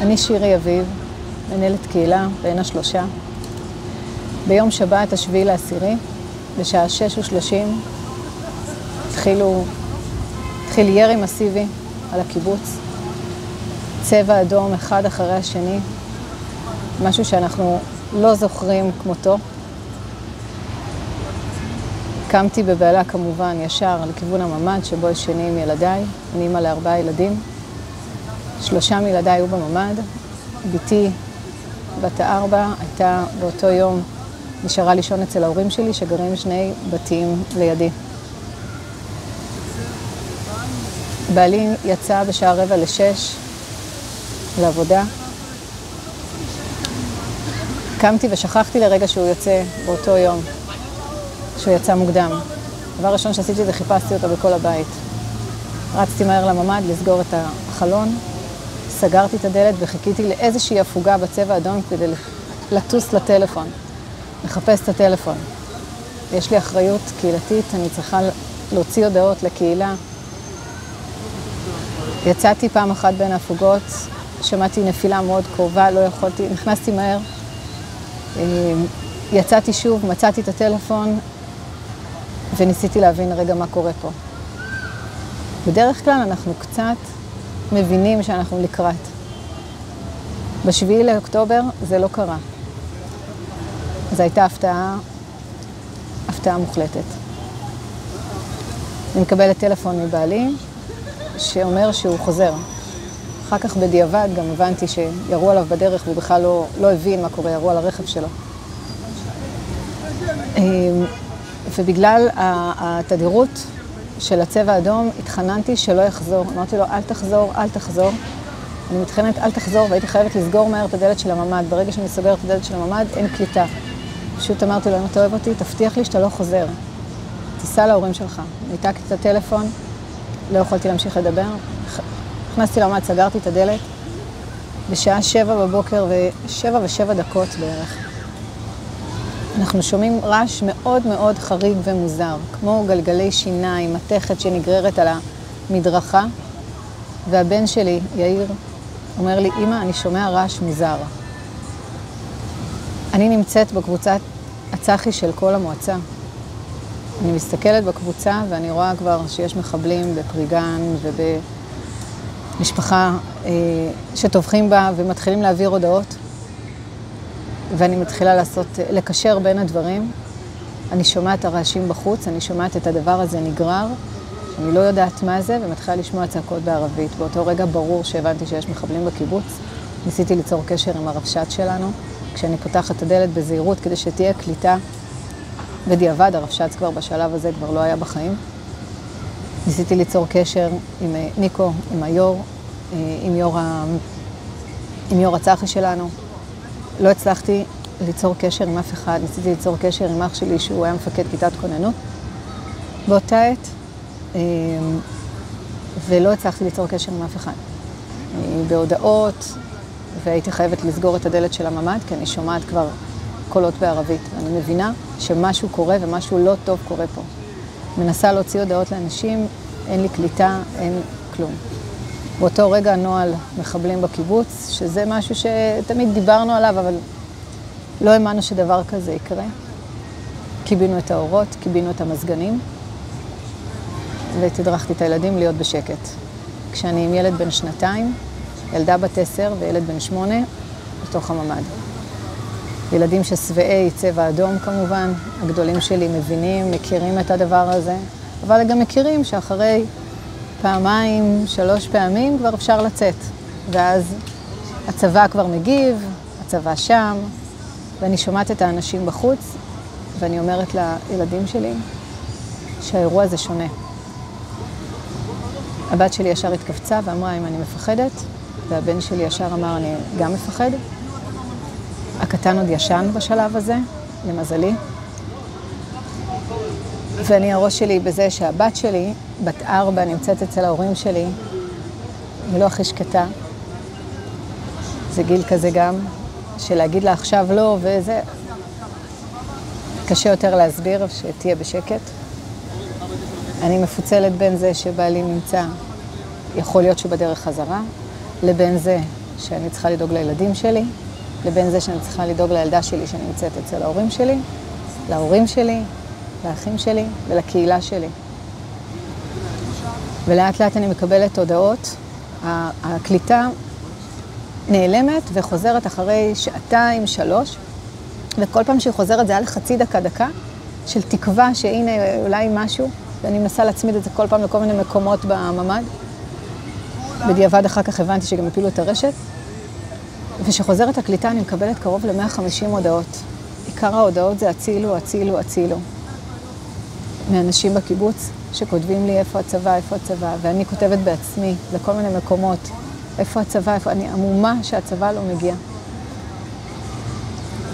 אני שירי אביב, מנהלת קהילה בין השלושה. ביום שבת, 7/10, בשעה 6:30, התחיל ירי מסיבי על הקיבוץ. צבע אדום אחד אחרי השני, משהו שאנחנו לא זוכרים כמותו. קמתי בבהלה כמובן ישר לכיוון הממ"ד שבו ישנים ילדיי, אני אמא ל4 ילדים. 3 מילדיי היו בממ"ד, ביתי בת 4 הייתה באותו יום, נשארה לישון אצל ההורים שלי שגרים 2 בתים לידי. בעלי יצא בשעה 5:45 לעבודה. קמתי ושכחתי לרגע שהוא יוצא באותו יום, שהוא יצא מוקדם. דבר ראשון שעשיתי זה חיפשתי אותו בכל הבית. רצתי מהר לממ"ד לסגור את החלון, סגרתי את הדלת וחיכיתי לאיזושהי הפוגה בצבע אדום כדי לטוס לטלפון, לחפש את הטלפון. יש לי אחריות קהילתית, אני צריכה להוציא הודעות לקהילה. יצאתי פעם אחת בין ההפוגות, שמעתי נפילה מאוד קרובה, לא יכולתי, נכנסתי מהר. יצאתי שוב, מצאתי את הטלפון וניסיתי להבין רגע מה קורה פה. בדרך כלל אנחנו קצת מבינים שאנחנו לקראת. ב7 לאוקטובר זה לא קרה. זו הייתה הפתעה מוחלטת. אני מקבלת טלפון מבעלי שאומר שהוא חוזר. אחר כך בדיעבד גם הבנתי שירו עליו בדרך והוא בכלל לא הבין מה קורה, ירו על הרכב שלו. ובגלל התדירות של הצבע האדום התחננתי שלא יחזור. אמרתי לו, אל תחזור, אל תחזור. אני מתחננת, אל תחזור, והייתי חייבת לסגור מהר את הדלת של הממ"ד. ברגע שאני סוגרת את הדלת של הממ"ד, אין קליטה. פשוט אמרתי לו, אם אתה אוהב אותי, תבטיח לי שאתה לא חוזר. תיסע להורים שלך. ניתקתי את הטלפון, לא יכולתי להמשיך לדבר. נכנסתי לממ"ד, סגרתי את הדלת. בשעה 7 בבוקר ו7:07 בערך. אנחנו שומעים רעש מאוד מאוד חריג ומוזר, כמו גלגלי שיניים, מתכת שנגררת על המדרכה, והבן שלי, יאיר, אומר לי, אמא, אני שומע רעש מוזר. אני נמצאת בקבוצת הצחי של כל המועצה. אני מסתכלת בקבוצה ואני רואה כבר שיש מחבלים בפריגן ובמשפחה שטובחים בה ומתחילים להעביר הודעות. ואני מתחילה לקשר בין הדברים. אני שומעת הרעשים בחוץ, אני שומעת את הדבר הזה נגרר, אני לא יודעת מה זה, ומתחילה לשמוע צעקות בערבית. באותו רגע ברור שהבנתי שיש מחבלים בקיבוץ. ניסיתי ליצור קשר עם הרבש"ץ שלנו, כשאני פותחת את הדלת בזהירות כדי שתהיה קליטה. בדיעבד, הרבש"ץ כבר בשלב הזה כבר לא היה בחיים. ניסיתי ליצור קשר עם ניקו, עם היור, עם יור הצחי שלנו. לא הצלחתי ליצור קשר עם אף אחד, ניסיתי ליצור קשר עם אח שלי שהוא היה מפקד כיתת כוננות באותה עת, ולא הצלחתי ליצור קשר עם אף אחד. בהודעות, והייתי חייבת לסגור את הדלת של הממ"ד, כי אני שומעת כבר קולות בערבית. אני מבינה שמשהו קורה ומשהו לא טוב קורה פה. מנסה להוציא הודעות לאנשים, אין לי קליטה, אין כלום. באותו רגע נוהל מחבלים בקיבוץ, שזה משהו שתמיד דיברנו עליו, אבל לא האמנו שדבר כזה יקרה. קיבינו את האורות, קיבינו את המזגנים, ותדרכתי את הילדים להיות בשקט. כשאני עם ילד בן 2, ילדה בת 10 וילד בן 8, בתוך הממ"ד. ילדים ששבעי צבע אדום כמובן, הגדולים שלי מבינים, מכירים את הדבר הזה, אבל גם מכירים שאחרי 2, 3 פעמים כבר אפשר לצאת. ואז הצבא כבר מגיב, הצבא שם, ואני שומעת את האנשים בחוץ, ואני אומרת לילדים שלי שהאירוע הזה שונה. הבת שלי ישר התקפצה ואמרה, אם אני מפחדת, והבן שלי ישר אמר, אני גם מפחד. הקטן עוד ישן בשלב הזה, למזלי. ואני הראש שלי בזה שהבת שלי, בת 4, נמצאת אצל ההורים שלי, ולא הכי שקטה. זה גיל כזה גם, שלהגיד לה עכשיו לא, וזה קשה יותר להסביר, שתהיה בשקט. אני מפוצלת בין זה שבעלי נמצא, יכול להיות שבדרך חזרה, לבין זה שאני צריכה לדאוג לילדים שלי, לבין זה שאני צריכה לדאוג לילדה שלי שנמצאת אצל ההורים שלי, להורים שלי, לאחים שלי ולקהילה שלי. ולאט לאט אני מקבלת הודעות, הקליטה נעלמת וחוזרת אחרי שעתיים, 3, וכל פעם שהיא חוזרת זה היה לחצי דקה, של תקווה שהנה אולי משהו, ואני מנסה להצמיד את זה כל פעם לכל מיני מקומות בממד. בדיעבד אחר כך הבנתי שגם הפילו את הרשת, ושחוזרת הקליטה אני מקבלת קרוב ל-150 הודעות. עיקר ההודעות זה הצילו, הצילו, הצילו. מאנשים בקיבוץ שכותבים לי איפה הצבא, ואני כותבת בעצמי לכל מיני מקומות, איפה הצבא, אני עמומה שהצבא לא מגיע.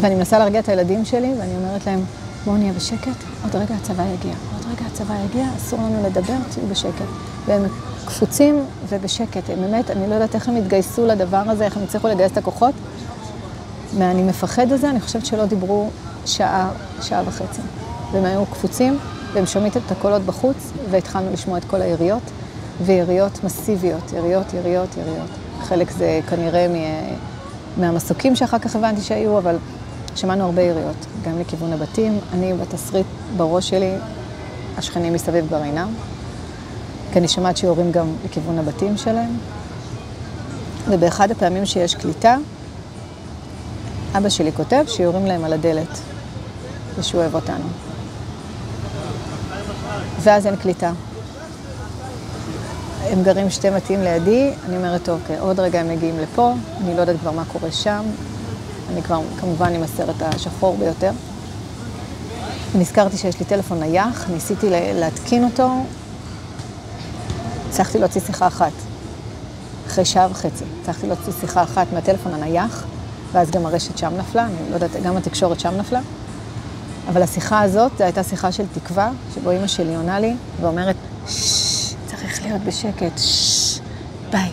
ואני מנסה להרגיע את הילדים שלי, ואני אומרת להם, בואו נהיה בשקט, עוד רגע הצבא יגיע, אסור לנו לדבר, תהיו בשקט. והם קפוצים ובשקט, הם באמת, אני לא יודעת איך הם התגייסו לדבר הזה, איך הם הצליחו לגייס את הכוחות. ואני מפחד על זה, אני חושבת שלא דיברו שעה וחצי. והם היו קפוצים, והם שומעים את הקולות בחוץ, והתחלנו לשמוע את כל היריות, ויריות מסיביות, יריות. חלק זה כנראה מהמסוקים שאחר כך הבנתי שהיו, אבל שמענו הרבה יריות, גם לכיוון הבתים. אני בתסריט בראש שלי, השכנים מסביב כבר אינם, כי אני שמעת שיורים גם לכיוון הבתים שלהם. ובאחד הפעמים שיש קליטה, אבא שלי כותב שיורים להם על הדלת, ושהוא אוהב אותנו. ואז אין קליטה. הם גרים 2 בתים לידי, אני אומרת, אוקיי, עוד רגע הם מגיעים לפה, אני לא יודעת כבר מה קורה שם, אני כבר כמובן עם הסרט השחור ביותר. נזכרתי שיש לי טלפון נייח, ניסיתי להתקין אותו, הצלחתי להוציא שיחה אחת. אחרי 1.5 שעות, הצלחתי להוציא שיחה אחת מהטלפון הנייח, ואז גם הרשת שם נפלה, אני לא יודעת, גם התקשורת שם נפלה. אבל השיחה הזאת, זו הייתה שיחה של תקווה, שבו אמא שלי עונה לי, ואומרת, צריך להיות בשקט, ביי.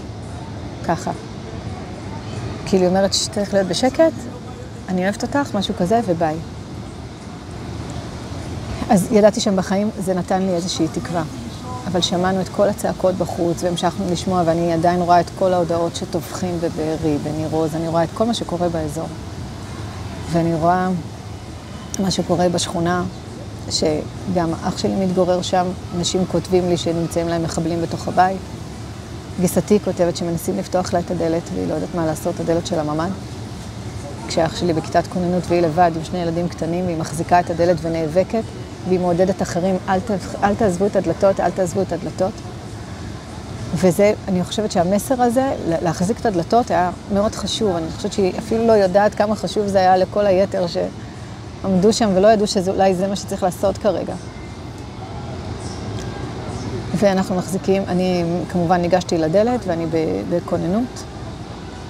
ככה. כאילו היא אומרת שצריך להיות בשקט, אני אוהבת אותך, משהו כזה, וביי. אז ידעתי שם בחיים, זה נתן לי איזושהי תקווה. אבל שמענו את כל הצעקות בחוץ, והמשכנו לשמוע, ואני עדיין רואה את כל ההודעות שטובחים בבארי, בניר עוז, אני רואה את כל מה שקורה באזור. ואני רואה מה שקורה בשכונה, שגם אח שלי מתגורר שם, אנשים כותבים לי שנמצאים להם מחבלים בתוך הבית. גיסתי כותבת שמנסים לפתוח לה את הדלת, והיא לא יודעת מה לעשות, הדלת של הממ"ד. כשאח שלי בכיתת כוננות והיא לבד עם 2 ילדים קטנים, והיא מחזיקה את הדלת ונאבקת, והיא מעודדת אחרים, אל תעזבו את הדלתות, אל תעזבו את הדלתות. וזה, אני חושבת שהמסר הזה, להחזיק את הדלתות, היה מאוד חשוב. אני חושבת שהיא אפילו לא יודעת כמה חשוב זה היה לכל היתר שעמדו שם ולא ידעו שאולי זה מה שצריך לעשות כרגע. ואנחנו מחזיקים, אני כמובן ניגשתי לדלת ואני בכוננות,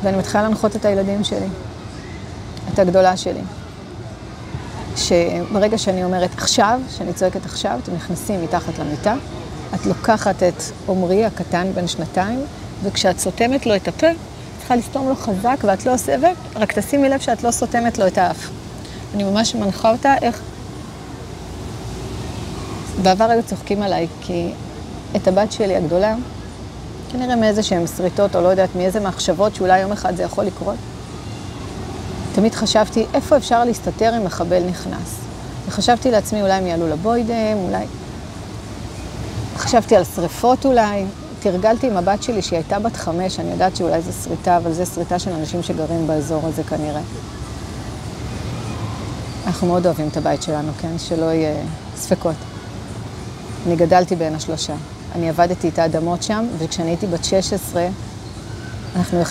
ואני מתחילה להנחות את הילדים שלי, את הגדולה שלי. שברגע שאני אומרת עכשיו, שאני צועקת עכשיו, אתם נכנסים מתחת למיטה, את לוקחת את עומרי הקטן בן 2, וכשאת סותמת לו את הפה, צריכה לסתום לו חזק ואת לא עושה, רק תשימי לב שאת לא סותמת לו את האף. אני ממש מנחה אותה איך... בעבר היו צוחקים עליי, כי את הבת שלי הגדולה, כנראה מאיזה שהן שריטות או לא יודעת מאיזה מחשבות שאולי יום אחד זה יכול לקרות. תמיד חשבתי איפה אפשר להסתתר אם מחבל נכנס. וחשבתי לעצמי אולי הם יעלו לבוידם, אולי... חשבתי על שריפות אולי. תרגלתי עם הבת שלי שהיא הייתה בת 5, אני יודעת שאולי זה שריטה, אבל זה שריטה של אנשים שגרים באזור הזה כנראה. אנחנו מאוד אוהבים את הבית שלנו, כן? שלא יהיה ספקות. אני גדלתי בין 3. אני עבדתי את האדמות שם, וכשאני הייתי בת 16, אנחנו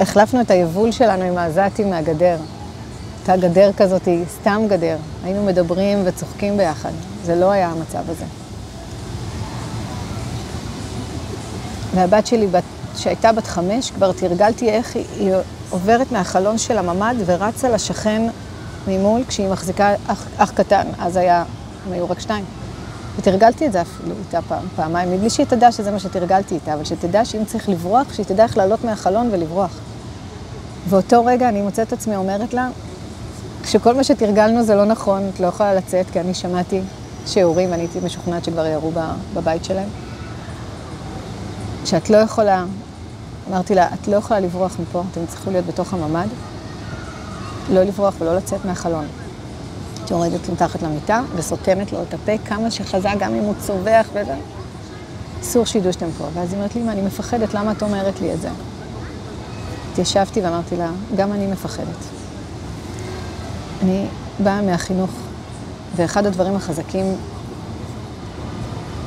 החלפנו את היבול שלנו עם העזתים מהגדר. הייתה גדר כזאת, סתם גדר. היינו מדברים וצוחקים ביחד. זה לא היה המצב הזה. והבת שלי, שהייתה בת 5, כבר תרגלתי איך היא עוברת מהחלון של הממ"ד ורצה לשכן ממול, כשהיא מחזיקה אח קטן. אז הם היו רק 2. ותרגלתי את זה אפילו איתה פעמיים, מבלי שהיא תדע שזה מה שתרגלתי איתה, אבל שתדע שאם צריך לברוח, שהיא תדע איך לעלות מהחלון ולברוח. ואותו רגע אני מוצאת עצמי אומרת לה, כשכל מה שתרגלנו זה לא נכון, את לא יכולה לצאת, כי אני שמעתי שיעורים, ואני הייתי משוכנעת שכבר יערו בבית שלהם, שאת לא יכולה אמרתי לה, את לא יכולה לברוח מפה, אתם צריכים להיות בתוך הממד, לא לברוח ולא לצאת מהחלון. את יורדת מתחת למיטה וסותמת לו את הפה כמה שחזק, גם אם הוא צובח וזה. אסור שידעו שאתם פה. ואז היא אומרת לי, אני מפחדת, למה את אומרת לי את זה? התיישבתי ואמרתי לה, גם אני מפחדת. אני באה מהחינוך, ואחד הדברים החזקים,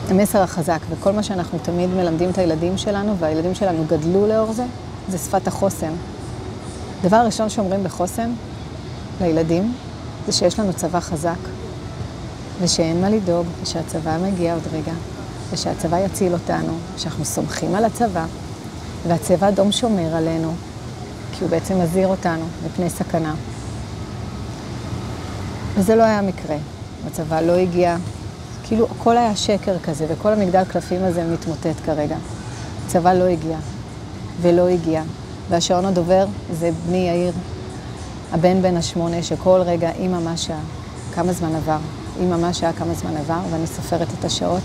המסר החזק, וכל מה שאנחנו תמיד מלמדים את הילדים שלנו, והילדים שלנו גדלו לאור זה, זה שפת החוסן. דבר ראשון שאומרים בחוסן לילדים, זה שיש לנו צבא חזק, ושאין מה לדאוג, ושהצבא מגיע עוד רגע, ושהצבא יציל אותנו, שאנחנו סומכים על הצבא, והצבא האדום שומר עלינו, כי הוא בעצם מזהיר אותנו מפני סכנה. וזה לא היה מקרה. הצבא לא הגיע, כאילו הכל היה שקר כזה, וכל המגדל קלפים הזה מתמוטט כרגע. הצבא לא הגיע, ולא הגיע. והשעון הדובר זה בני יאיר, הבן 8, שכל רגע, אמא מה שעה, כמה זמן עבר, אמא מה שעה, כמה זמן עבר, ואני סופרת את השעות.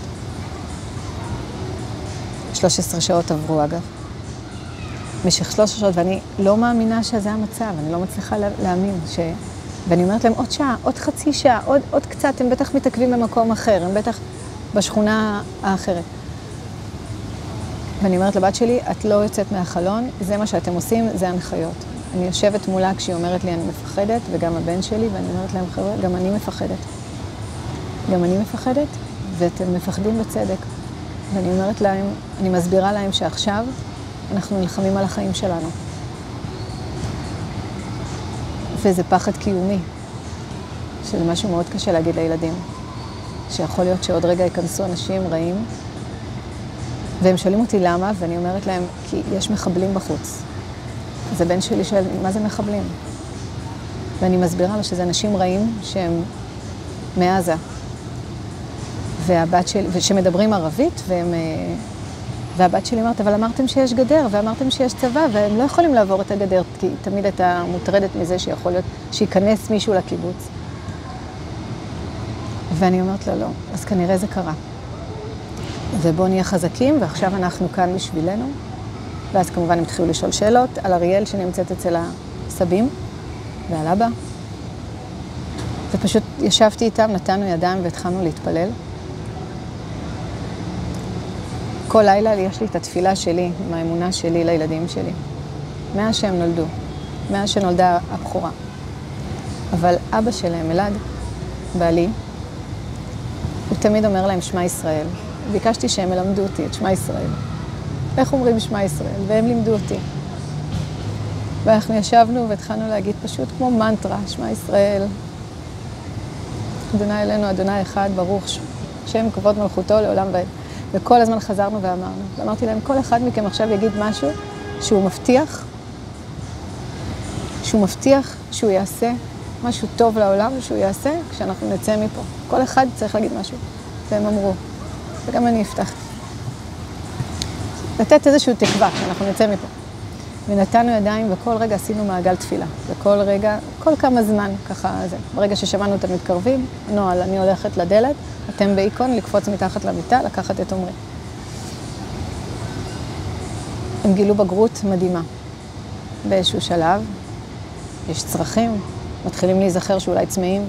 13 שעות עברו אגב. במשך 13 שעות, ואני לא מאמינה שזה המצב, אני לא מצליחה להאמין ואני אומרת להם, עוד שעה, עוד חצי שעה, עוד קצת, הם בטח מתעכבים במקום אחר, הם בטח בשכונה האחרת. ואני אומרת לבת שלי, את לא יוצאת מהחלון, זה מה שאתם עושים, זה הנחיות. אני יושבת מולה כשהיא אומרת לי, אני מפחדת, וגם הבן שלי, ואני אומרת להם, חבר'ה, גם אני מפחדת. גם אני מפחדת, ואתם מפחדים בצדק. ואני אומרת להם, אני מסבירה להם שעכשיו אנחנו נלחמים על החיים שלנו. וזה פחד קיומי, שזה משהו מאוד קשה להגיד לילדים. שיכול להיות שעוד רגע ייכנסו אנשים רעים, והם שואלים אותי למה, ואני אומרת להם, כי יש מחבלים בחוץ. אז הבן שלי שואל, מה זה מחבלים? ואני מסבירה לו שזה אנשים רעים שהם מעזה. והבת שלי, ושמדברים ערבית, והבת שלי אומרת, אבל אמרתם שיש גדר, ואמרתם שיש צבא, והם לא יכולים לעבור את הגדר, כי תמיד הייתה מוטרדת מזה שיכול להיות שיכנס מישהו לקיבוץ. ואני אומרת לה, לא, אז כנראה זה קרה. ובואו נהיה חזקים, ועכשיו אנחנו כאן בשבילנו. ואז כמובן הם התחילו לשאול שאלות על אריאל שנמצאת אצל הסבים, ועל אבא. ופשוט ישבתי איתם, נתנו ידיים והתחלנו להתפלל. כל לילה יש לי את התפילה שלי, עם האמונה שלי לילדים שלי. מאז שהם נולדו, מאז שנולדה הבחורה. אבל אבא שלהם, אלעד, בעלי, הוא תמיד אומר להם שמע ישראל. ביקשתי שהם ילמדו אותי את שמע ישראל. איך אומרים שמע ישראל? והם לימדו אותי. ואנחנו ישבנו והתחלנו להגיד פשוט כמו מנטרה, שמע ישראל. אדוני אלינו, אדוני אחד, ברוך שם כבוד מלכותו לעולם ועד. וכל הזמן חזרנו ואמרנו. ואמרתי להם, כל אחד מכם עכשיו יגיד משהו שהוא מבטיח שהוא יעשה משהו טוב לעולם, שהוא יעשה כשאנחנו נצא מפה. כל אחד צריך להגיד משהו. והם אמרו, וגם אני הבטחתי. לתת איזשהו תקווה כשאנחנו נצא מפה. ונתנו ידיים וכל רגע עשינו מעגל תפילה. וכל רגע, כל כמה זמן ככה זה. ברגע ששמענו אותם מתקרבים, נועל, אני הולכת לדלת, אתם באיקון, לקפוץ מתחת למיטה, לקחת את עומרי. הם גילו בגרות מדהימה. באיזשהו שלב, יש צרכים, מתחילים להיזכר שאולי צמאים,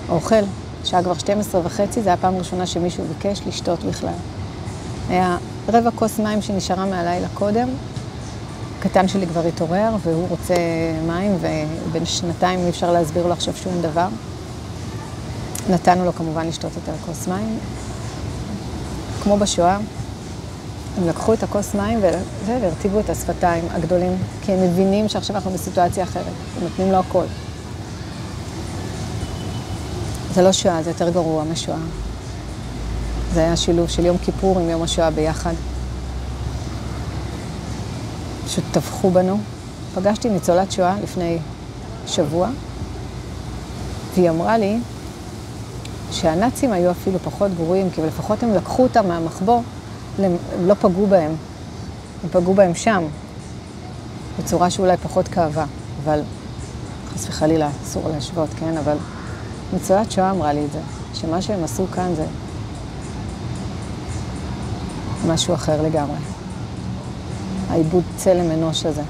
אוכל. שעה כבר 12:30, זה היה פעם ראשונה שמישהו ביקש לשתות בכלל. היה רבע כוס מים שנשארה מהלילה קודם, קטן שלי כבר התעורר, והוא רוצה מים, ובין 2 אי אפשר להסביר לו עכשיו שום דבר. נתנו לו כמובן לשתות את הכוס מים. כמו בשואה, הם לקחו את הכוס מים והרטיבו את השפתיים הגדולים, כי הם מבינים שעכשיו אנחנו בסיטואציה אחרת. הם נותנים לו הכל. זה לא שואה, זה יותר גרוע משואה. זה היה שילוב של יום כיפור עם יום השואה ביחד. פשוט טבחו בנו. פגשתי ניצולת שואה לפני שבוע, והיא אמרה לי שהנאצים היו אפילו פחות גרועים, כי לפחות הם לקחו אותם מהמחבוא, הם לא פגעו בהם. הם פגעו בהם שם, בצורה שאולי פחות כאבה. אבל, חס וחלילה, אסור להשוות, כן? אבל ניצולת שואה אמרה לי את זה, שמה שהם עשו כאן זה משהו אחר לגמרי. העיבוד צלם אנוש הזה.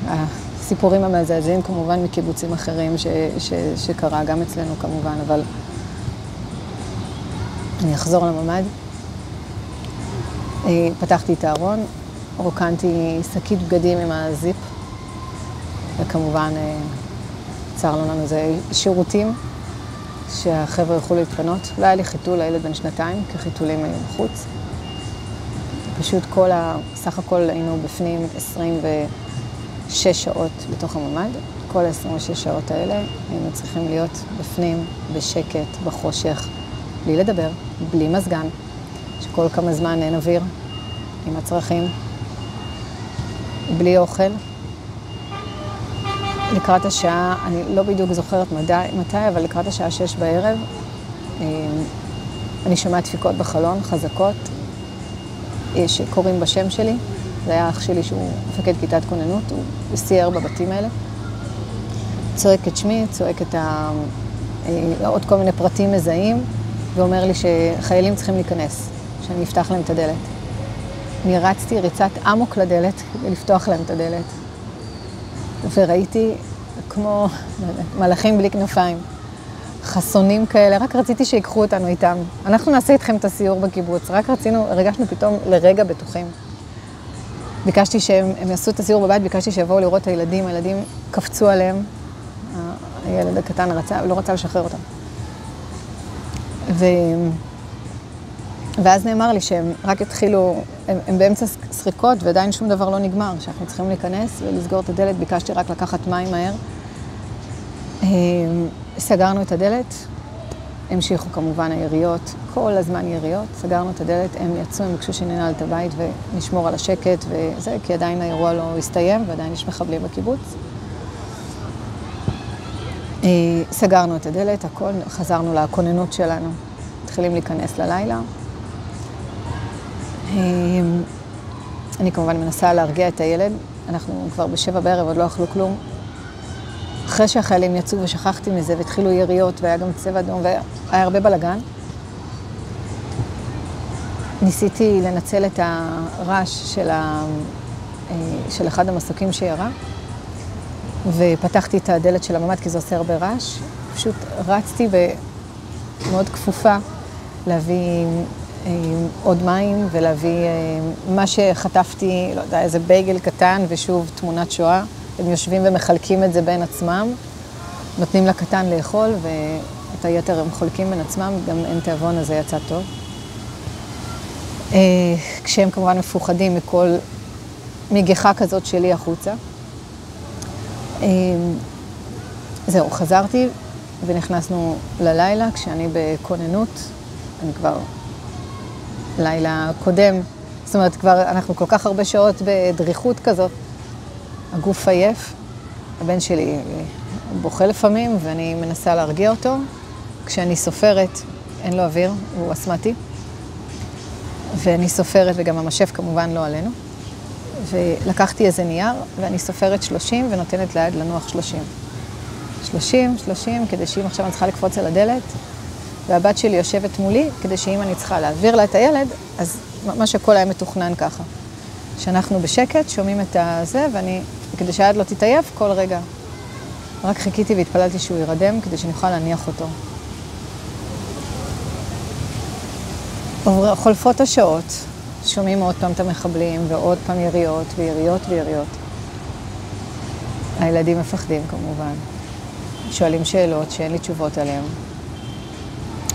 הסיפורים המזעזעים כמובן מקיבוצים אחרים שקרה גם אצלנו כמובן, אבל אני אחזור לממ"ד. פתחתי את הארון, רוקנתי שקית בגדים עם הזיפ, וכמובן צר לנו זה שירותים שהחבר'ה יוכלו להתפנות. לא היה לי חיתול לילד בן 2, כי חיתולים היו בחוץ. פשוט סך הכל היינו בפנים 26 שעות בתוך הממ"ד. כל ה-26 שעות האלה היינו צריכים להיות בפנים, בשקט, בחושך, בלי לדבר, בלי מזגן, שכל כמה זמן אין אוויר, עם הצרכים, בלי אוכל. לקראת השעה, אני לא בדיוק זוכרת מתי, אבל לקראת השעה 6 בערב, אני שומעת דפיקות בחלון, חזקות, שקוראים בשם שלי. זה היה אח שלי שהוא מפקד כיתת כוננות, הוא סייר בבתים האלה. צועק את שמי, צועק את עוד כל מיני פרטים מזהים, ואומר לי שחיילים צריכים להיכנס, שאני אפתח להם את הדלת. אני רצתי ריצת עמוק לדלת כדי לפתוח להם את הדלת. וראיתי כמו מלאכים בלי כנפיים, חסונים כאלה, רק רציתי שיקחו אותנו איתם. אנחנו נעשה איתכם את הסיור בקיבוץ, רק הרגשנו פתאום לרגע בטוחים. ביקשתי שהם יעשו את הסיור בבית, ביקשתי שיבואו לראות את הילדים, הילדים קפצו עליהם, הילד הקטן לא רצה לשחרר אותם. ואז נאמר לי שהם רק התחילו, הם באמצע שחיקות ועדיין שום דבר לא נגמר, שאנחנו צריכים להיכנס ולסגור את הדלת. ביקשתי רק לקחת מים מהר. סגרנו את הדלת, המשיכו כמובן היריות, כל הזמן יריות, סגרנו את הדלת, הם יצאו, הם ביקשו שננעל את הבית ונשמור על השקט וזה, כי עדיין האירוע לא הסתיים ועדיין יש מחבלים בקיבוץ. סגרנו את הדלת, הכל, חזרנו לכוננות שלנו, מתחילים להיכנס ללילה. אני כמובן מנסה להרגיע את הילד, אנחנו כבר ב7 בערב, עוד לא אכלו כלום. אחרי שהחיילים יצאו ושכחתי מזה והתחילו יריות והיה גם צבע אדום והיה הרבה בלגן, ניסיתי לנצל את הרעש של אחד המסוקים שירה, ופתחתי את הדלת של הממ"ד כי זה עושה הרבה רעש. פשוט רצתי מאוד כפופה להביא עוד מים ולהביא מה שחטפתי, לא יודע, איזה בייגל קטן ושוב תמונת שואה. הם יושבים ומחלקים את זה בין עצמם, נותנים לקטן לאכול ואת היתר הם חולקים בין עצמם, גם אין תיאבון, אז זה יצא טוב. כשהם כמובן מפוחדים מגיחה כזאת שלי החוצה. זהו, חזרתי ונכנסנו ללילה כשאני בכוננות, אני כבר לילה קודם, זאת אומרת כבר אנחנו כל כך הרבה שעות בדריכות כזאת, הגוף עייף, הבן שלי בוכה לפעמים ואני מנסה להרגיע אותו, כשאני סופרת, אין לו אוויר, הוא אסמתי, ואני סופרת וגם המשף כמובן לא עלינו, ולקחתי איזה נייר ואני סופרת 30 ונותנת ליד לנוח 30. 30, כדי שאם עכשיו אני צריכה לקפוץ על הדלת, והבת שלי יושבת מולי, כדי שאם אני צריכה להעביר לה את הילד, אז ממש הכל היה מתוכנן ככה. שאנחנו בשקט, שומעים את זה, ואני, כדי שהיד לא תתעייף כל רגע, רק חיכיתי והתפללתי שהוא ירדם, כדי שאני אוכל להניח אותו. חולפות השעות, שומעים עוד פעם את המחבלים, ועוד פעם יריות, ויריות ויריות. הילדים מפחדים כמובן. שואלים שאלות שאין לי תשובות עליהן.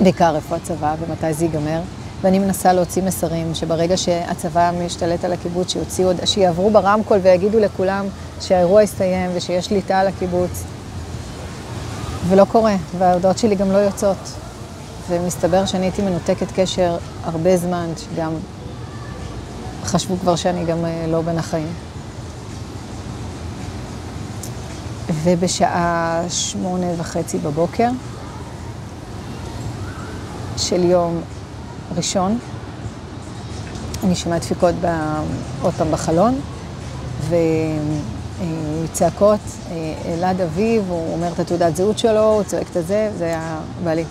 בעיקר איפה הצבא ומתי זה ייגמר. ואני מנסה להוציא מסרים שברגע שהצבא משתלט על הקיבוץ, שיעברו ברמקול ויגידו לכולם שהאירוע הסתיים ושיש שליטה על הקיבוץ. ולא קורה, וההודעות שלי גם לא יוצאות. ומסתבר שאני הייתי מנותקת קשר הרבה זמן, שגם חשבו כבר שאני גם לא בין החיים. ובשעה 8:30 בבוקר של יום ראשון, אני שומעת דפיקות עוד פעם בחלון, וצעקות, אלעד אביב, הוא אומר את התעודת זהות שלו, הוא צועק את זה היה בעלי.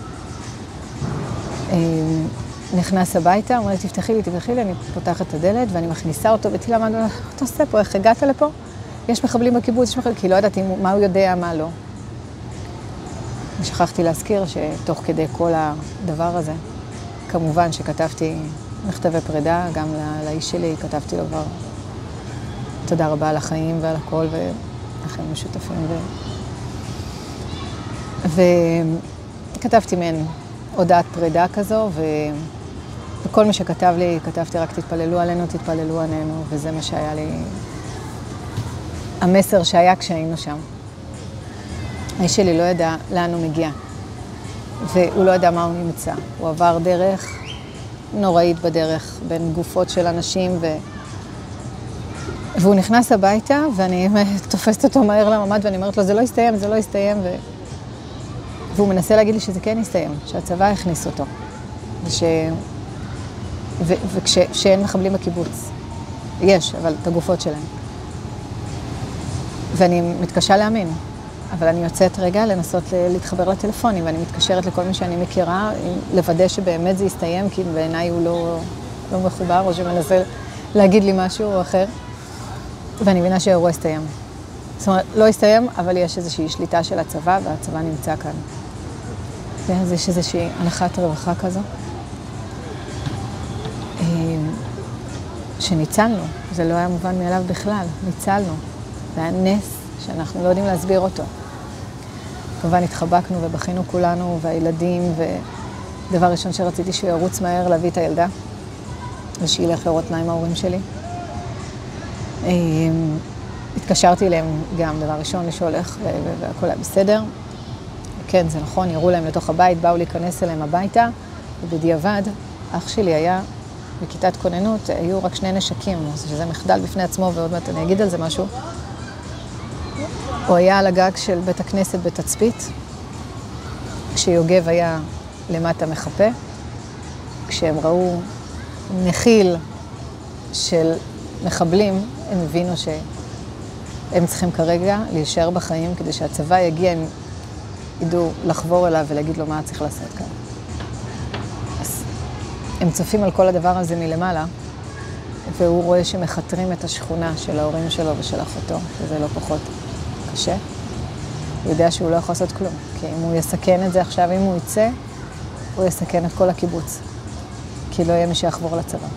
נכנס הביתה, אומר לי, תפתחי לי, אני פותחת את הדלת, ואני מכניסה אותו, וטילה, מה אתה עושה פה? איך הגעת לפה? יש מחבלים בקיבוץ, כי לא ידעתי מה הוא יודע, מה לא. ושכחתי להזכיר שתוך כדי כל הדבר הזה, כמובן שכתבתי מכתבי פרידה, גם לאיש שלי, כתבתי לו כבר תודה רבה על החיים ועל הכל, והחיים משותפים. וכתבתי מהן הודעת פרידה כזו, וכל מי שכתב לי, כתבתי רק תתפללו עלינו, תתפללו עלינו, וזה מה שהיה לי, המסר שהיה כשהיינו שם. האיש שלי לא ידע לאן הוא מגיע, והוא לא ידע מה הוא נמצא. הוא עבר דרך נוראית בדרך, בין גופות של אנשים, והוא נכנס הביתה, ואני תופסת אותו מהר לממד, ואני אומרת לו, זה לא יסתיים, זה לא יסתיים, והוא מנסה להגיד לי שזה כן יסתיים, שהצבא הכניס אותו, וכשאין מחבלים בקיבוץ. יש, אבל את הגופות שלהם. ואני מתקשה להאמין, אבל אני יוצאת רגע לנסות להתחבר לטלפונים, ואני מתקשרת לכל מי שאני מכירה, לוודא שבאמת זה יסתיים, כי בעיניי הוא לא מחובר, או שמנסה להגיד לי משהו אחר, ואני מבינה שהאירוע יסתיים. זאת אומרת, לא יסתיים, אבל יש איזושהי שליטה של הצבא, והצבא נמצא כאן. ואז יש איזושהי הנחת רווחה כזו, שניצלנו. זה לא היה מובן מאליו בכלל, ניצלנו. זה היה נס שאנחנו לא יודעים להסביר אותו. כמובן התחבקנו ובכינו כולנו, והילדים, ודבר ראשון שרציתי שהוא ירוץ מהר להביא את הילדה, ושילך לראות מה עם ההורים שלי. התקשרתי אליהם גם דבר ראשון לשאול איך, והכל היה בסדר. כן, זה נכון, יראו להם לתוך הבית, באו להיכנס אליהם הביתה, ובדיעבד, אח שלי היה בכיתת כוננות, היו רק 2 נשקים, שזה מחדל בפני עצמו, ועוד מעט אני אגיד על זה משהו. הוא היה על הגג של בית הכנסת בתצפית, כשיוגב היה למטה מחפה, כשהם ראו נחיל של מחבלים, הם הבינו שהם צריכים כרגע להישאר בחיים, כדי שהצבא יגיע, הם ידעו לחבור אליו ולהגיד לו מה צריך לעשות כאן. אז הם צופים על כל הדבר הזה מלמעלה, והוא רואה שמחתרים את השכונה של ההורים שלו ושל אחותו, שזה לא פחות קשה. הוא יודע שהוא לא יכול לעשות כלום, כי אם הוא יסכן את זה עכשיו, אם הוא יצא, הוא יסכן את כל הקיבוץ, כי לא יהיה מי שיחבור לצבא.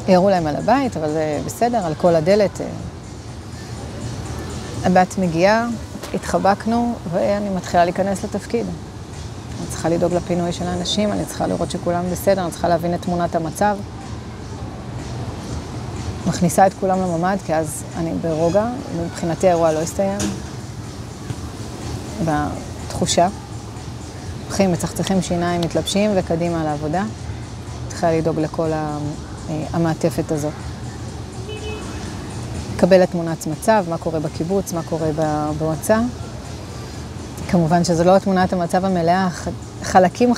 יראו להם על הבית, אבל זה בסדר, על כל הדלת. הבת מגיעה, התחבקנו, ואני מתחילה להיכנס לתפקיד. אני צריכה לדאוג לפינוי של האנשים, אני צריכה לראות שכולם בסדר, אני צריכה להבין את תמונת המצב. מכניסה את כולם לממד, כי אז אני ברוגע, מבחינתי האירוע לא הסתיים. בתחושה. הולכים, מצחצחים שיניים, מתלבשים וקדימה לעבודה. צריכה לדאוג לכל המעטפת הזאת. לקבל את תמונת מצב, מה קורה בקיבוץ, מה קורה במועצה. כמובן שזו לא תמונת המצב המלאה, חלקים,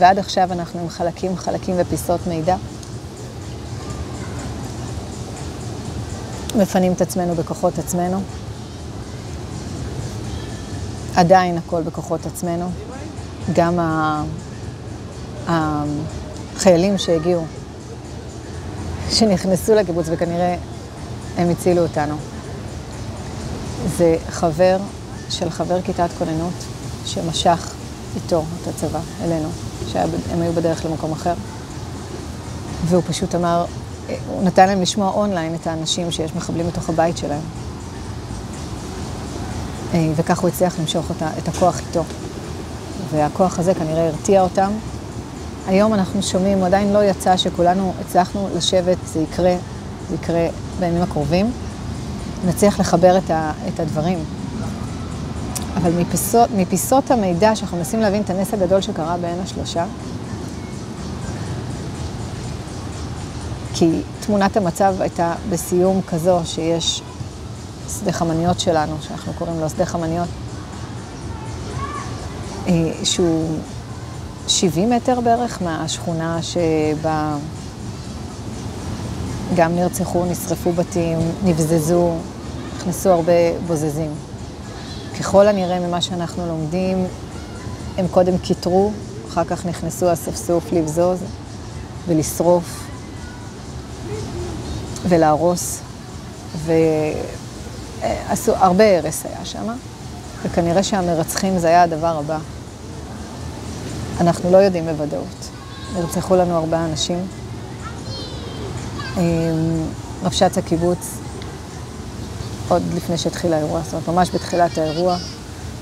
ועד עכשיו אנחנו עם חלקים ופיסות מידע. מפנים את עצמנו בכוחות עצמנו. עדיין הכל בכוחות עצמנו. גם החיילים שהגיעו, שנכנסו לקיבוץ וכנראה הם הצילו אותנו. זה חבר של חבר כיתת כוננות שמשך איתו את הצבא אלינו, שהם היו בדרך למקום אחר. והוא פשוט אמר, הוא נתן להם לשמוע אונליין את האנשים שיש מחבלים בתוך הבית שלהם. וכך הוא הצליח למשוך את הכוח איתו. והכוח הזה כנראה הרתיע אותם. היום אנחנו שומעים, הוא עדיין לא יצא שכולנו הצלחנו לשבת, זה יקרה בימים הקרובים. נצליח לחבר את הדברים. אבל מפיסות המידע שאנחנו מנסים להבין את הנס הגדול שקרה בין השלושה, כי תמונת המצב הייתה בסיום כזו שיש שדה חמניות שלנו, שאנחנו קוראים לו שדה חמניות, שהוא 70 מטר בערך מהשכונה שבה גם נרצחו, נשרפו בתים, נבזזו, נכנסו הרבה בוזזים. ככל הנראה ממה שאנחנו לומדים, הם קודם כיתרו, אחר כך נכנסו אספסוף לבזוז ולשרוף ולהרוס, ועשו הרבה הרס היה שם, וכנראה שהמרצחים זה היה הדבר הבא. אנחנו לא יודעים בוודאות. נרצחו לנו 4 אנשים. רבש"ץ הקיבוץ, עוד לפני שהתחיל האירוע, זאת אומרת, ממש בתחילת האירוע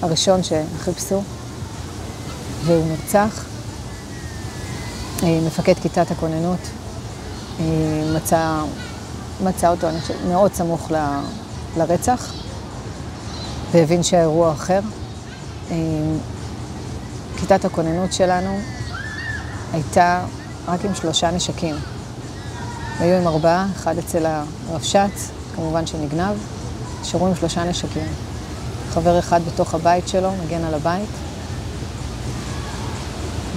הראשון שחיפשו, והוא נרצח. מפקד כיתת הכוננות מצא אותו, אני חושבת, מאוד סמוך לרצח, והבין שהאירוע אחר. כיתת הכוננות שלנו הייתה רק עם 3 נשקים. היו עם 4, 1 אצל הרבש"ץ, כמובן שנגנב, נשארו עם 3 נשקים. חבר אחד בתוך הבית שלו, מגן על הבית,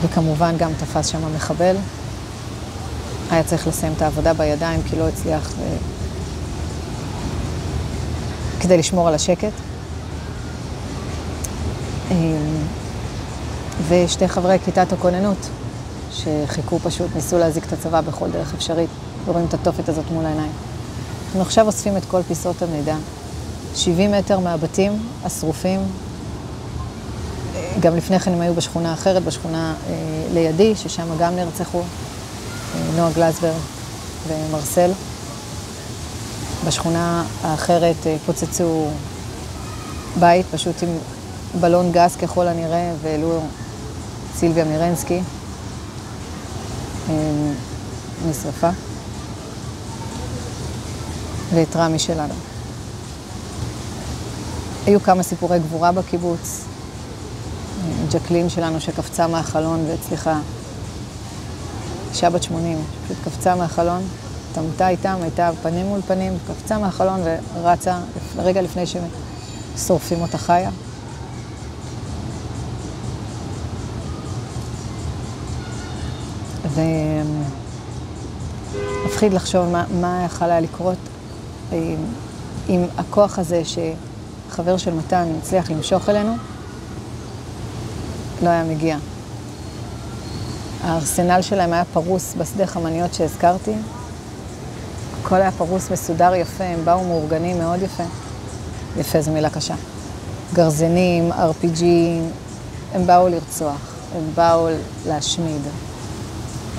וכמובן גם תפס שם המחבל. היה צריך לסיים את העבודה בידיים, כי לא הצליח כדי לשמור על השקט. ושתי חברי כיתת הכוננות, שחיכו פשוט, ניסו להזיק את הצבא בכל דרך אפשרית, ורואים את התופת הזאת מול העיניים. אנחנו עכשיו אוספים את כל פיסות המידע. 70 מטר מהבתים השרופים, גם לפני כן הם היו בשכונה אחרת, בשכונה לידי, ששם גם נרצחו, נועה גלזברג ומרסל. בשכונה האחרת פוצצו בית, פשוט עם בלון גז ככל הנראה, ואלו סילביה מירנסקי נשרפה, ואת רמי שלנו. היו כמה סיפורי גבורה בקיבוץ. ג'קלין שלנו שקפצה מהחלון והצליחה, אישה בת 80, פשוט קפצה מהחלון, תמתה איתם, הייתה פנים מול פנים, קפצה מהחלון ורצה רגע לפני ששורפים אותה חיה. ומפחיד לחשוב מה יכול היה לקרות עם הכוח הזה שחבר של מתן הצליח למשוך אלינו, לא היה מגיע. הארסנל שלהם היה פרוס בשדה חמניות שהזכרתי. הכל היה פרוס מסודר יפה, הם באו מאורגנים מאוד יפה. יפה זו מילה קשה. גרזנים, RPG, הם באו לרצוח, הם באו להשמיד.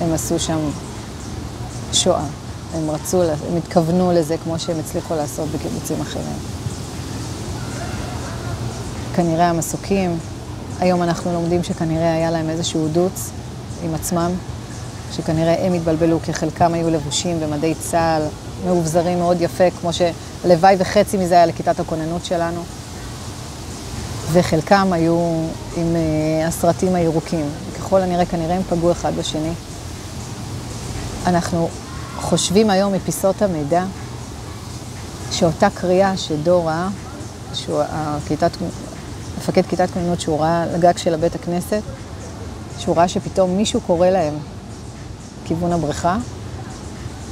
הם עשו שם שואה. הם התכוונו לזה כמו שהם הצליחו לעשות בקיבוצים אחרים. כנראה המסוקים, היום אנחנו לומדים שכנראה היה להם איזשהו דוץ עם עצמם, שכנראה הם התבלבלו כי חלקם היו לבושים במדי צה"ל, מאובזרים מאוד יפה, כמו שלוואי וחצי מזה היה לכיתת הכוננות שלנו. וחלקם היו עם הסרטים הירוקים. ככל הנראה, כנראה הם פגעו אחד בשני. אנחנו חושבים היום מפיסות המידע, שאותה קריאה שדור ראה, מפקד כיתת כוננות שהוא ראה לגג של בית הכנסת, שהוא ראה שפתאום מישהו קורא להם כיוון הבריכה,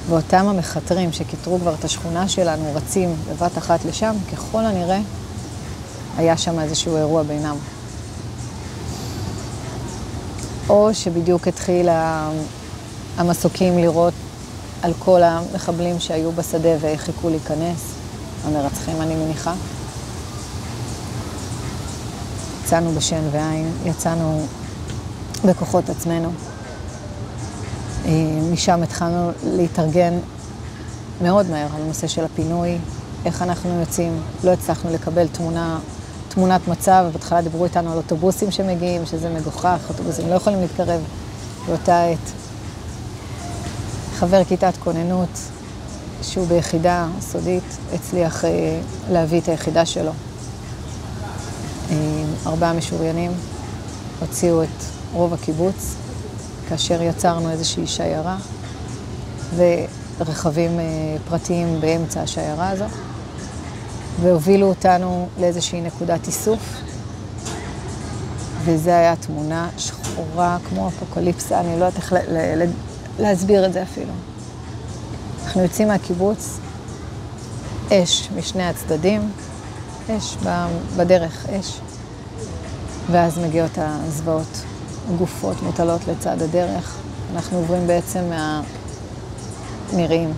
ואותם המחתרים שכיתרו כבר את השכונה שלנו רצים בבת אחת לשם, ככל הנראה היה שם איזשהו אירוע בינם. או שבדיוק התחיל המסוקים לראות על כל המחבלים שהיו בשדה וחיכו להיכנס, המרצחים אני מניחה. יצאנו בשן ועין, יצאנו בכוחות עצמנו. משם התחלנו להתארגן מאוד מהר על הנושא של הפינוי, איך אנחנו יוצאים. לא הצלחנו לקבל תמונת מצב, ובהתחלה דיברו איתנו על אוטובוסים שמגיעים, שזה מגוחך, אוטובוסים לא יכולים להתקרב באותה עת. חבר כיתת כוננות, שהוא ביחידה סודית, הצליח להביא את היחידה שלו. 4 משוריינים הוציאו את רוב הקיבוץ, כאשר יצרנו איזושהי שיירה, ורכבים פרטיים באמצע השיירה הזו, והובילו אותנו לאיזושהי נקודת איסוף, וזה היה תמונה שחורה כמו אפוקליפסה, אני לא יודעת איך להסביר את זה אפילו. אנחנו יוצאים מהקיבוץ, אש משני הצדדים, אש בדרך, אש. ואז מגיעות הזוועות, גופות מוטלות לצד הדרך. אנחנו עוברים בעצם מהנראים.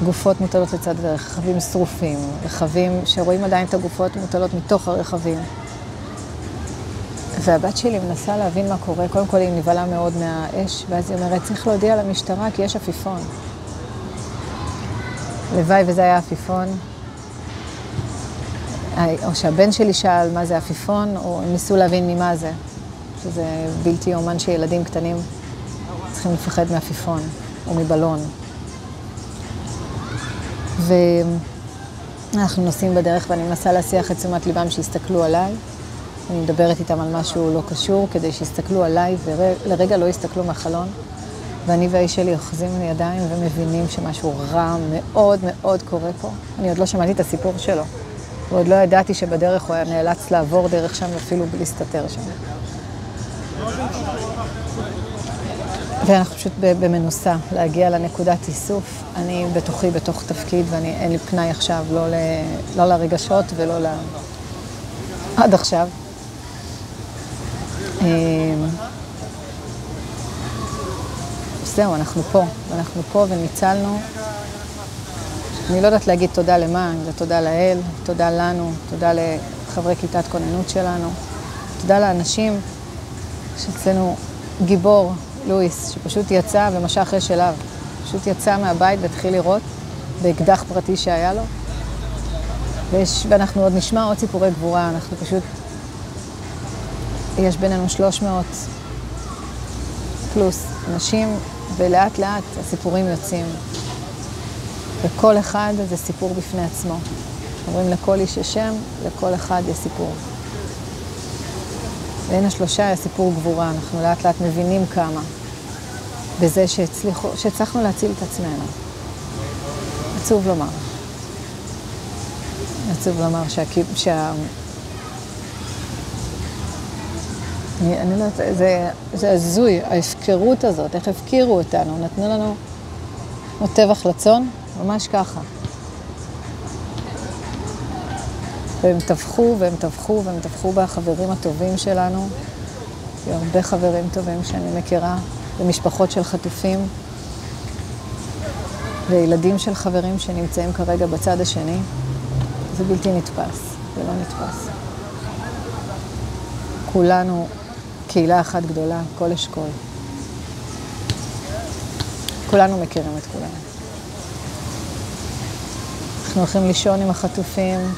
גופות מוטלות לצד הדרך, רכבים שרופים, רכבים שרואים עדיין את הגופות מוטלות מתוך הרכבים. והבת שלי מנסה להבין מה קורה. קודם כל היא נבהלה מאוד מהאש, ואז היא אומרת, צריך להודיע למשטרה כי יש עפיפון. לוואי וזה היה עפיפון. או שהבן שלי שאל מה זה עפיפון, או הם ניסו להבין ממה זה. שזה בלתי אומן שילדים קטנים צריכים לפחד מעפיפון או מבלון. ואנחנו נוסעים בדרך ואני מנסה להסיח את תשומת ליבם שיסתכלו עליי. אני מדברת איתם על משהו לא קשור כדי שיסתכלו עליי ולרגע לא יסתכלו מהחלון. ואני והאיש שלי אוחזים לידיים ומבינים שמשהו רע מאוד מאוד קורה פה. אני עוד לא שמעתי את הסיפור שלו. ועוד לא ידעתי שבדרך הוא היה נאלץ לעבור דרך שם אפילו להסתתר שם. ואנחנו פשוט במנוסה להגיע לנקודת איסוף. אני בתוכי, בתוך תפקיד, ואין לי פנאי עכשיו, לא לרגשות ולא עד עכשיו. זהו, אנחנו פה וניצלנו. אני לא יודעת להגיד תודה למה, זה תודה לאל, תודה לנו, תודה לחברי כיתת כוננות שלנו, תודה לאנשים שאצלנו גיבור, לואיס, שפשוט יצא ומשך אש אליו. פשוט יצא מהבית והתחיל לראות באקדח פרטי שהיה לו. ואנחנו עוד נשמע עוד סיפורי גבורה, אנחנו פשוט... יש בינינו 300 פלוס אנשים, ולאט לאט הסיפורים יוצאים. וכל אחד זה סיפור בפני עצמו. אומרים לכל איש השם, לכל אחד יש סיפור. בין השלושה היה סיפור גבורה, אנחנו לאט לאט מבינים כמה. בזה שהצלחנו להציל את עצמנו. עצוב לומר. עצוב לומר אני לא יודעת, זה הזוי, ההפקרות הזאת, איך הפקירו אותנו, נתנו לנו כמו טבח לצון, ממש ככה. והם טבחו בחברים הטובים שלנו, הרבה חברים טובים שאני מכירה, ומשפחות של חטופים, וילדים של חברים שנמצאים כרגע בצד השני. זה בלתי נתפס, זה לא נתפס. כולנו קהילה אחת גדולה, כל אשכול. כולנו מכירים את כולנו. אנחנו הולכים לישון עם החטופים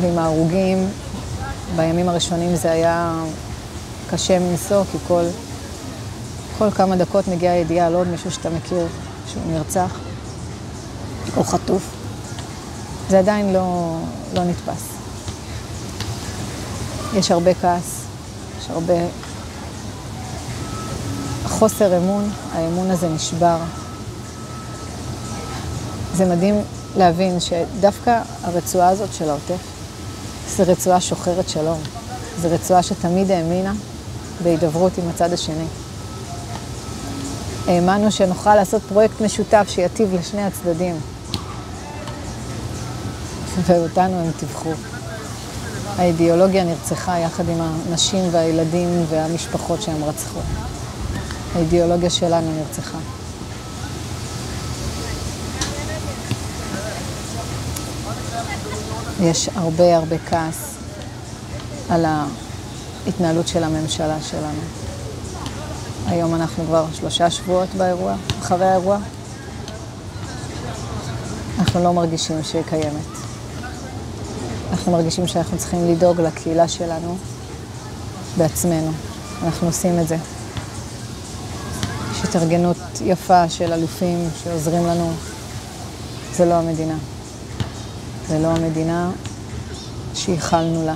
ועם ההרוגים. בימים הראשונים זה היה קשה מנסוע, כי כל כמה דקות מגיעה ידיעה על עוד מישהו שאתה מכיר שהוא נרצח או חטוף. זה עדיין לא נתפס. יש הרבה כעס, יש הרבה חוסר אמון, האמון הזה נשבר. זה מדהים להבין שדווקא הרצועה הזאת של העוטף, זו רצועה שוחרת שלום. זו רצועה שתמיד האמינה בהידברות עם הצד השני. האמנו שנוכל לעשות פרויקט משותף שיטיב לשני הצדדים. ואותנו הם טבחו. האידיאולוגיה נרצחה יחד עם הנשים והילדים והמשפחות שהם רצחו. האידיאולוגיה שלנו נרצחה. יש הרבה כעס על ההתנהלות של הממשלה שלנו. היום אנחנו כבר 3 שבועות באירוע, אחרי האירוע. אנחנו לא מרגישים שהיא קיימת. אנחנו מרגישים שאנחנו צריכים לדאוג לקהילה שלנו בעצמנו. אנחנו עושים את זה. יש התארגנות יפה של אלופים שעוזרים לנו. זה לא המדינה. זה לא המדינה שייחלנו לה.